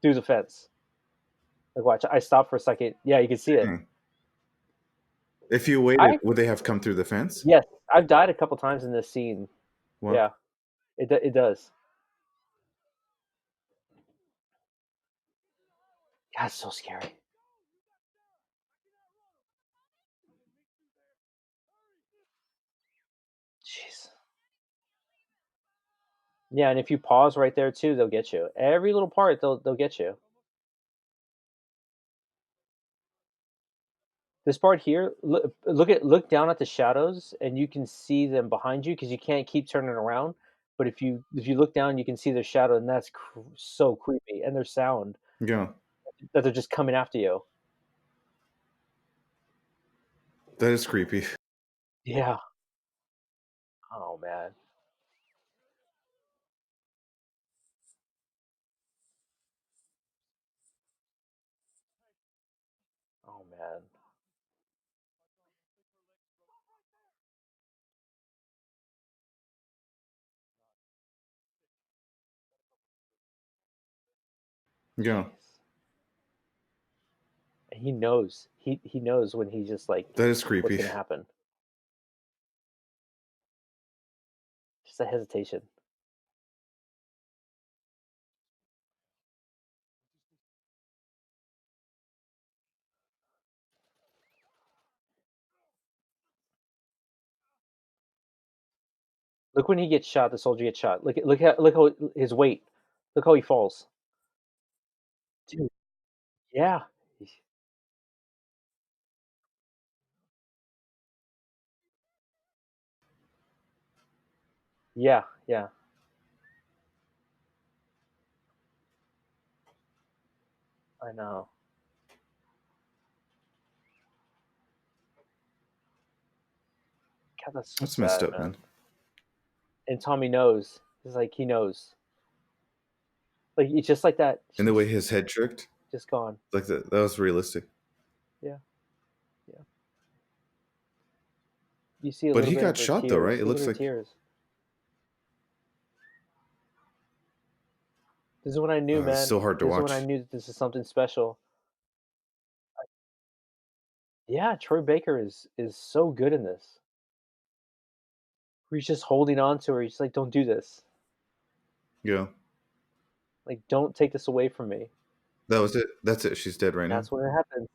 through the fence. Like, watch. I stopped for a second. Yeah, you can see it. Dang. If you waited, I would they have come through the fence? Yes, I've died a couple times in this scene. Well, Yeah, it does. God, it's so scary. Jeez. Yeah, and if you pause right there too, they'll get you. Every little part, they'll get you. This part here, look down at the shadows, and you can see them behind you because you can't keep turning around. But if you look down, you can see their shadow, and that's so creepy. And their sound yeah, that they're just coming after you. that is creepy. Yeah. Oh man. Oh man. Yeah, Jeez. And he knows. He knows when he's just like that is what's creepy. gonna happen. Just a hesitation. Look when he gets shot. The soldier gets shot. Look how his weight. Look how he falls. Dude. Yeah. Yeah. Yeah. I know. God, that's so That's messed sad, up, man. man. And Tommy knows. He's like he knows. Like it's just like that. And the way Sheesh, his head tricked, just gone. like that was realistic. Yeah. Yeah. You see a But little he bit got of her shot though, right? tears. It Look at looks her like. tears. This is when I knew, It's man. so hard to This is when I watch. knew that this is something special. Yeah, Troy Baker is so good in this. Where he's just holding on to her. He's like, "Don't do this. Yeah, Like, don't take this away from me." that was it. That's it. She's dead right now. That's when it happens.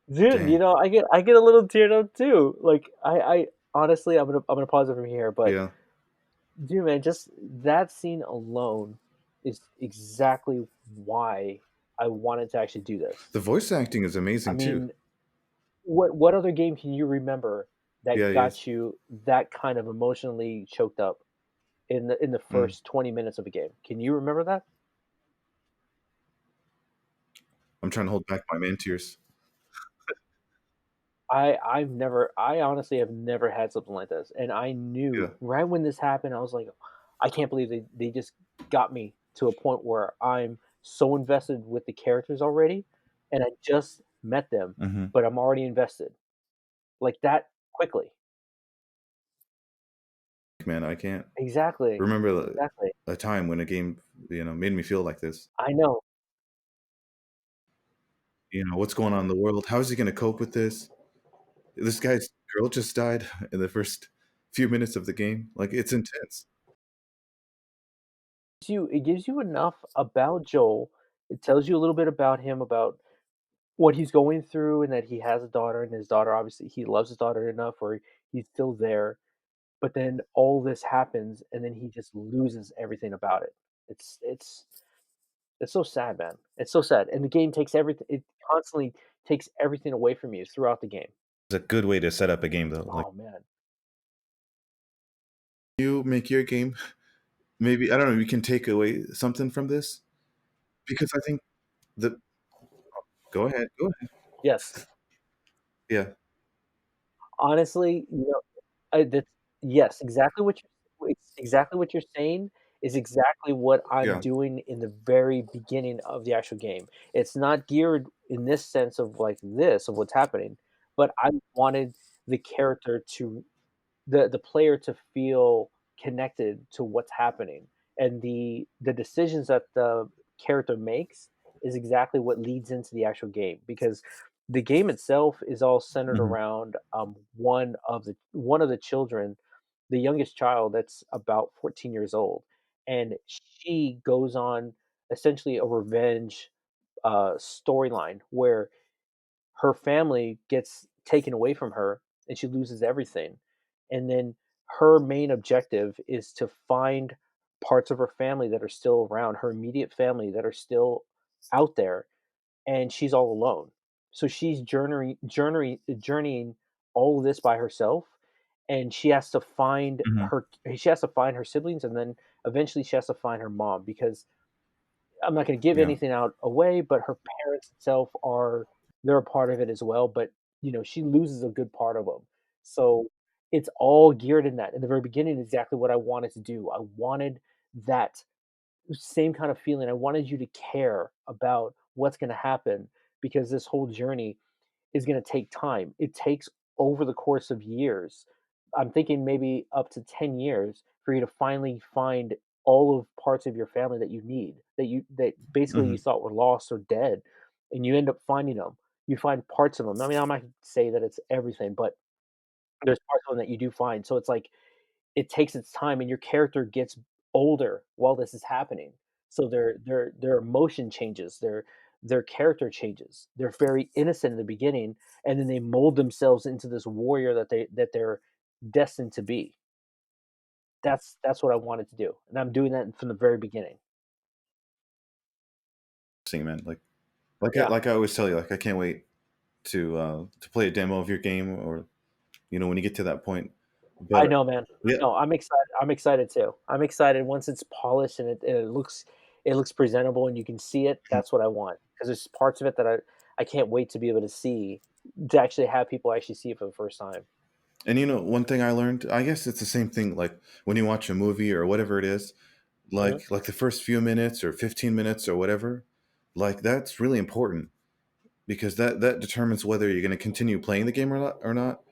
Dude, Dang. I get a little teared up too. Like I honestly I'm gonna pause it from here, but Yeah, dude, man, just that scene alone is exactly why I wanted to actually do this. the voice acting is I amazing too. mean, what other game can you remember Yeah, that he is. got you that kind of emotionally choked up in the Mm. first 20 minutes of a game? Can you remember that? I'm trying to hold back my man tears. I honestly have never had something like this. And I Yeah. knew right when this happened, I was like, I can't believe they just got me to a point where I'm so invested with the characters already, and I just met them, Hmm. but I'm already invested. Like that quickly. Man, I can't Exactly. remember Exactly. a time when a game, made me feel like this. I know. What's going on in the world? How is he going to cope with this? This guy's girl just died in the first few minutes of the game. Like, it's intense. It gives you enough about Joel. It tells you a little bit about him, about what he's going through, and that he has a daughter, and his daughter obviously he loves his daughter enough where he's still there. But then all this happens, and then he just loses everything about it. It's it's it's so sad, man. It's so sad, and the game takes everything. It constantly takes everything away from you throughout the game. It's a good way to set up a game, though. Like, Oh man, you make your game, maybe, I don't know, you can take away something from this because I think the. Go ahead. Go ahead. yes. Yeah. Honestly, that's yes, exactly what you're saying is exactly what I'm Yeah. doing in the very beginning of the actual game. It's not geared in this sense of like this of what's happening, but I wanted the character to the player to feel connected to what's happening, and the decisions that the character makes is exactly what leads into the actual game because the game itself is all centered Mhm. around one of the children, the youngest child that's about 14 years old, and she goes on essentially a revenge storyline where her family gets taken away from her and she loses everything. And then her main objective is to find parts of her family that are still around, her immediate family that are still out there, and she's all alone. So she's journeying all of this by herself, and Mhm. she has to find her siblings, and then eventually she has to find her mom because I'm not gonna give Yeah. anything out away, but her parents itself they're a part of it as well, but, she loses a good part of them. So, it's all geared in that. In the very beginning, exactly what I wanted to do. I wanted that same kind of feeling. I wanted you to care about what's gonna happen because this whole journey is gonna take time. It takes over the course of years. I'm thinking maybe up to 10 years for you to finally find all of parts of your family that you need, that basically you Mhm. thought were lost or dead, and you end up finding them. You find parts of them. I mean, I'm not gonna say that it's everything, but there's parts of them that you do find. So it's like it takes its time and your character gets older while this is happening. So their emotion changes, their character changes. They're very innocent in the beginning, and then they mold themselves into this warrior that they're destined to be. That's what I wanted to do, and I'm doing that from the very beginning. See, man, Yeah, like I always tell you, like, I can't wait to play a demo of your game or, when you get to that point. I But know, man. I yeah, know. I'm excited. I'm excited too. I'm excited once it's polished and it looks presentable and you can see it. That's what I want because there's parts of it that I can't wait to be able to see to actually have people actually see it for the first time. and one thing I learned, I guess it's the same thing like when you watch a movie or whatever it is, Mhm. like the first few minutes or 15 minutes or whatever, like that's really important because that determines whether you're going to continue playing the game or not.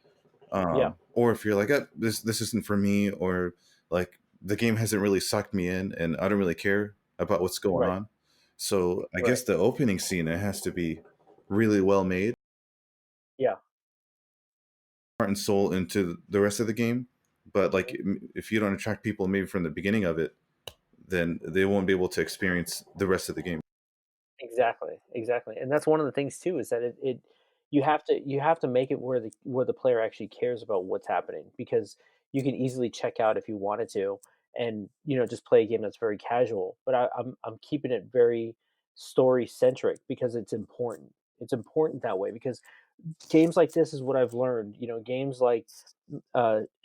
Yeah. Or if you're like, this isn't for me, or like the game hasn't really sucked me in and I don't really care about what's going Right. on. So I Right. guess the opening scene, it has to be really well made, Yeah. heart and soul into the rest of the game. But like Mhm. if you don't attract people maybe from the beginning of it, then they won't be able to experience the rest of the game. Exactly, exactly, and that's one of the things too is that you have to make it where the player actually cares about what's happening because you can easily check out if you wanted to and just play a game that's very casual. But I'm keeping it very story centric because it's important. It's important that way because games like this is what I've learned. Games like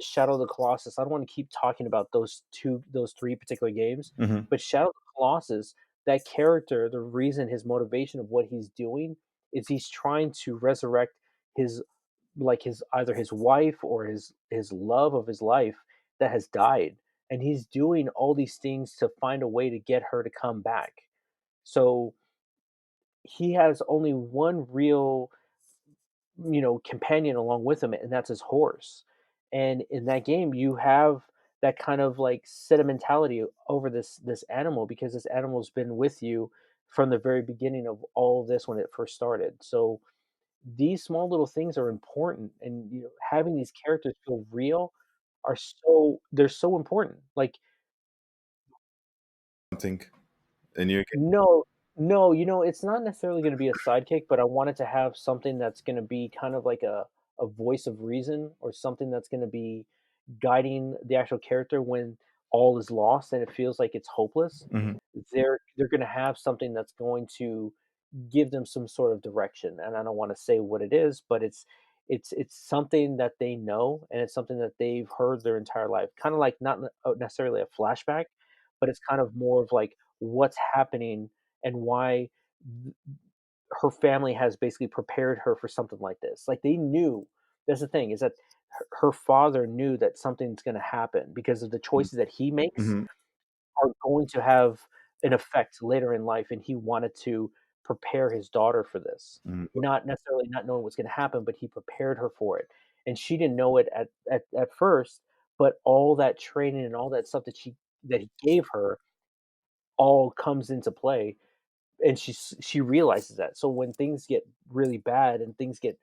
Shadow of the Colossus. I don't want to keep talking about those three particular games, Hmm. but Shadow of the Colossus, that character, the reason, his motivation of what he's doing is he's trying to resurrect his his either his wife or his love of his life that has died, and he's doing all these things to find a way to get her to come back. So he has only one real companion along with him, and that's his horse. And in that game, you have that kind of like sentimentality over this animal because this animal's been with you from the very beginning of all of this when it first started. So these small little things are important, and having these characters feel real they're so important. Like Something in your game. no, no, it's not necessarily gonna be a sidekick, but I wanted to have something that's gonna be kind of like a voice of reason or something that's gonna be guiding the actual character when all is lost and it feels like it's hopeless. Hmm. They're gonna have something that's going to give them some sort of direction, and I don't wanna say what it is, but it's something that they know, and it's something that they've heard their entire life. Kinda like not necessarily a flashback, but it's kind of more of like what's happening and why th her family has basically prepared her for something like this. Like, they knew that's the thing, is that her father knew that something's gonna happen because of the choices that he makes Hmm. are going to have an effect later in life, and he wanted to prepare his daughter for this. Hmm. Not necessarily not knowing what's gonna happen, but he prepared her for it, and she didn't know it at first, but all that training and all that stuff that he gave her all comes into play and she realizes that. So when things get really bad and things get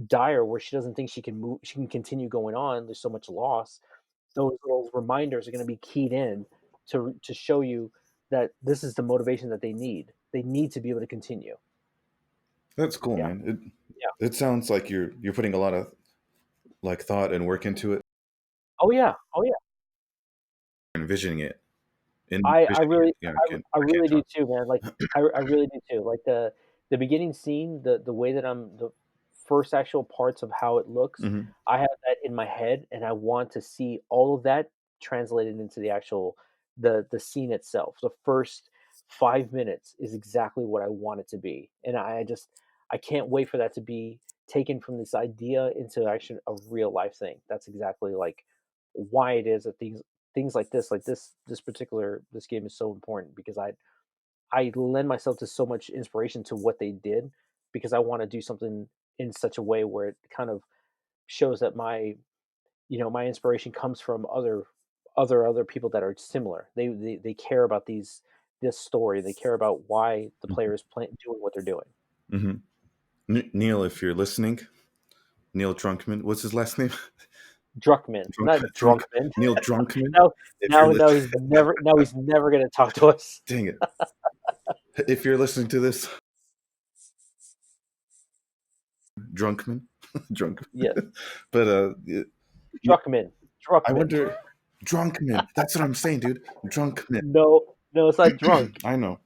dire where she doesn't think she can continue going on, there's so much loss, those little reminders are going to be keyed in to show you that this is the motivation that they need. They need to be able to continue. That's cool, Yeah. man. Yeah. It sounds like you're putting a lot of like thought and work into it, Oh yeah. Oh yeah. envisioning it, I envisioning it. really Yeah, I I can't really do talk. too, man, like, I really do too, like, the beginning scene, the way that the first actual parts of how it looks, Hmm. I have that in my head, and I want to see all of that translated into the actual the scene itself. The first 5 minutes is exactly what I want it to be, and I just I can't wait for that to be taken from this idea into actually a real life thing. That's exactly, like, why it is that things like this particular this game is so important because I lend myself to so much inspiration to what they did because I want to do something in such a way where it kind of shows that my my inspiration comes from other people that are similar. They care about this story. They care about why the player is doing what they're doing. Hmm. Neil, if you're listening, Neil Drunkman. What's his last name? Druckman, Drunk, not drunk. Drunkman. Neil Drunkman. No, If you're listening, now he's never gonna talk to us. dang it. If you're listening to this, Drunkman, drunk. Yes, But Druckman, I Druckman. wonder, Drunkman. That's what I'm saying, dude. Drunkman. No, no, it's not drunk. I know,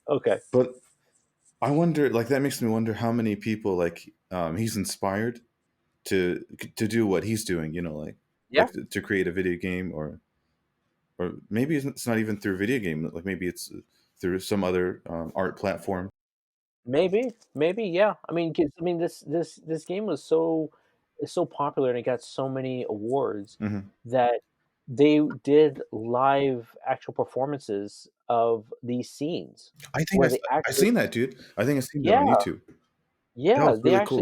Okay. but I wonder. Like that makes me wonder how many people like he's inspired to to do what he's doing. You know, Yeah, to create a video game, or maybe it's not even through video game. Like maybe it's through some other art platform. maybe, yeah. I mean, 'cause I mean, this game was so popular and it got so many awards Hmm. that they did live actual performances of these scenes I think where the I actors seen that, dude. I think I seen that on yeah, YouTube. That yeah, was really cool.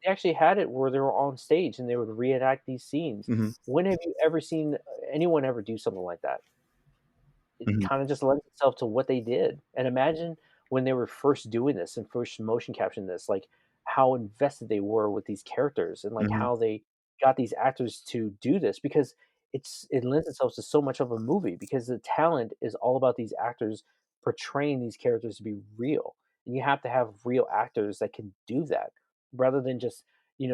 they actually had it where they were on stage and they would reenact these scenes. Hmm. When have you ever seen anyone ever do something like that? It Hmm. kinda just lends itself to what they did, and imagine when they were first doing this and first motion capturing this, like, how invested they were with these characters and, like, Hmm. how they got these actors to do this because it lends itself to so much of a movie because the talent is all about these actors portraying these characters to be real, and you have to have real actors that can do that rather than just,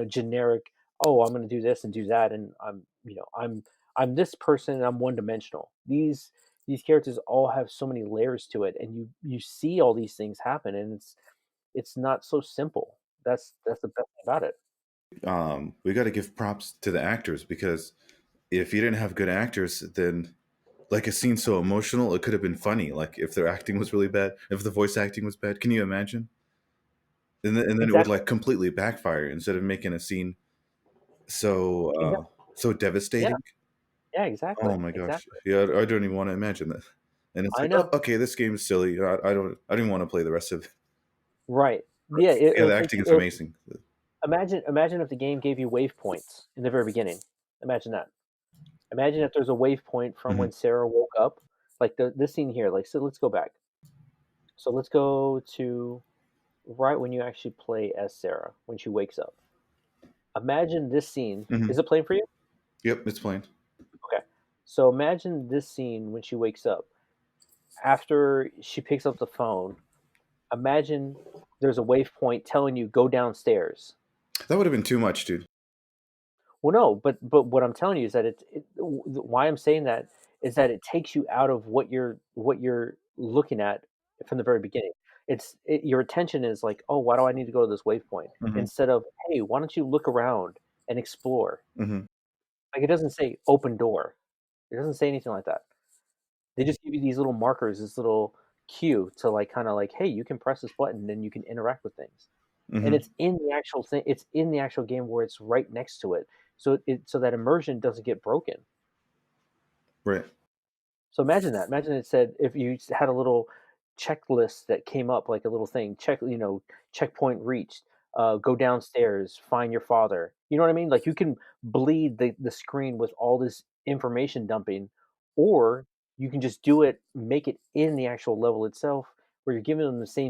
generic, "Oh, I'm gonna do this and do that, and I'm this person and I'm one-dimensional." These characters all have so many layers to it, and you see all these things happen, and it's not so simple. That's the best thing about it. We got to give props to the actors because if you didn't have good actors, then like a scene so emotional, it could have been funny. Like if their acting was really bad, if the voice acting was bad, can you imagine? And then it would Exactly. like completely backfire instead of making a scene so Exactly. so Yeah. devastating. Yeah. Oh Exactly. my gosh, Exactly. yeah, I don't even want to imagine that. And it's I like, oh, know. okay, this game is silly. I don't even want to play the rest of it. Right. Yeah. Yeah, the acting is If amazing. imagine if the game gave you waypoints in the very beginning. Imagine that. Imagine if there's a waypoint from Hmm. when Sarah woke up, like this scene here. Like, so let's go back. So let's go to right when you actually play as Sarah when she wakes up. Imagine this scene. Hmm. Is it playing for you? Yep, it's plain. Okay. So imagine this scene when she wakes up. After she picks up the phone, imagine there's a waypoint telling you go downstairs. That would have been too much, dude. Well, no, but what I'm telling you is that why I'm saying that is that it takes you out of what you're looking at from the very beginning. Your attention is like, oh, why do I need to go to this waypoint? Hmm. Instead of, hey, why don't you look around and explore? Hmm. Like it doesn't say open door. It doesn't say anything like that. They just give you these little markers, this little cue to like kind of like, hey, you can press this button and you can interact with things. And Hmm. it's in the actual thing. It's in the actual game where it's right next to it, so that immersion doesn't get broken. Right. So imagine that. Imagine it said if you had a little checklist that came up like a little thing, checkpoint reached. Go downstairs, find your father. You know what I mean? Like you can bleed the screen with all this information dumping, or you can just do it, make it in the actual level itself where you're giving them the same